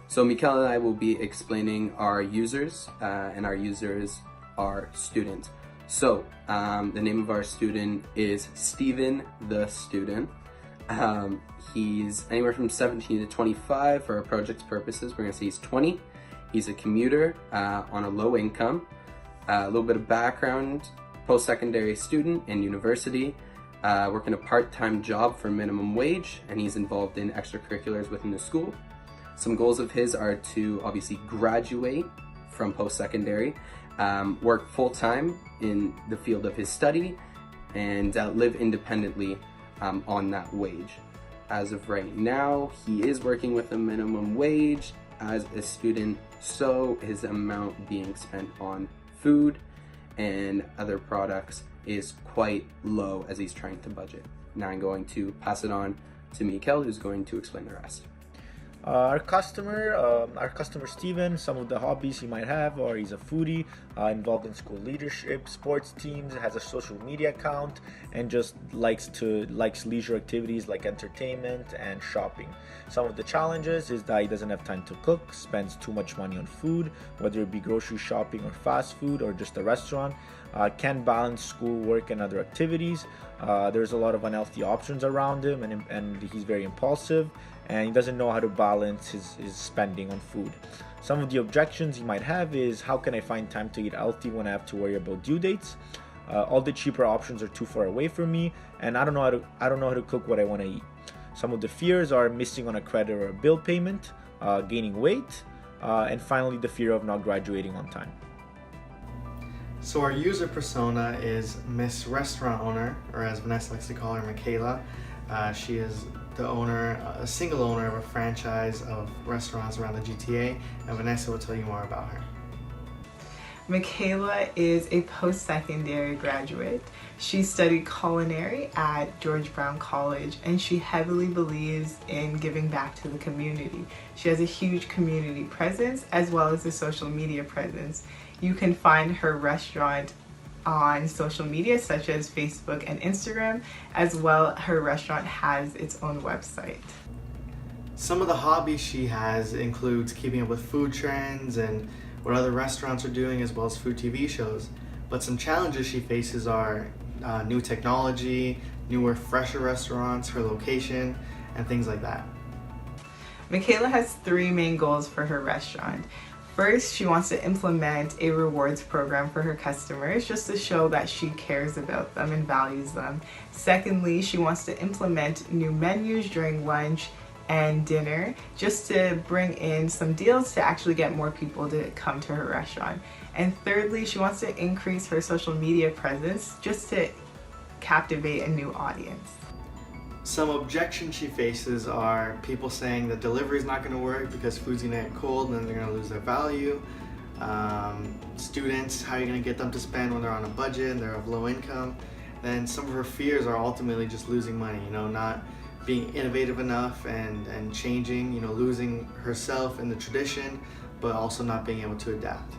So Mikel and I will be explaining our users, and our users are students. So the name of our student is Steven the Student. He's anywhere from 17 to 25 for our project's purposes. We're gonna say he's 20. He's a commuter on a low income. A little bit of background: post-secondary student in university, working a part-time job for minimum wage, and he's involved in extracurriculars within the school. Some goals of his are to obviously graduate from post-secondary, work full-time in the field of his study, and live independently on that wage. As of right now, he is working with a minimum wage as a student, so his amount being spent on food and other products is quite low as he's trying to budget. Now I'm going to pass it on to Mikel, who's going to explain the rest. Our customer Steven, some of the hobbies he might have are he's a foodie, involved in school leadership, sports teams, has a social media account, and just likes leisure activities like entertainment and shopping. Some of the challenges is that he doesn't have time to cook, spends too much money on food, whether it be grocery shopping or fast food or just a restaurant, can't balance school, work, and other activities. There's a lot of unhealthy options around him, and he's very impulsive, and he doesn't know how to balance his spending on food. Some of the objections he might have is, how can I find time to eat healthy when I have to worry about due dates? All the cheaper options are too far away from me, and I don't know how to cook what I want to eat. Some of the fears are missing on a credit or a bill payment, gaining weight, and finally the fear of not graduating on time. So our user persona is Miss Restaurant Owner, or as Vanessa likes to call her, Michaela. She is the owner, a single owner of a franchise of restaurants around the GTA, and Vanessa will tell you more about her. Michaela is a post-secondary graduate. She studied culinary at George Brown College, and she heavily believes in giving back to the community. She has a huge community presence as well as a social media presence. You can find her restaurant on social media such as Facebook and Instagram, as well her restaurant has its own website. Some of the hobbies she has includes keeping up with food trends and what other restaurants are doing, as well as food TV shows. But some challenges she faces are new technology, newer, fresher restaurants, her location, and things like that. Michaela has 3 main goals for her restaurant. First, she wants to implement a rewards program for her customers just to show that she cares about them and values them. Secondly, she wants to implement new menus during lunch and dinner just to bring in some deals to actually get more people to come to her restaurant. And thirdly, she wants to increase her social media presence just to captivate a new audience. Some objections she faces are people saying that delivery is not going to work because food's going to get cold and then they're going to lose their value. Students, how are you going to get them to spend when they're on a budget and they're of low income? Then some of her fears are ultimately just losing money, not being innovative enough and changing, losing herself in the tradition, but also not being able to adapt.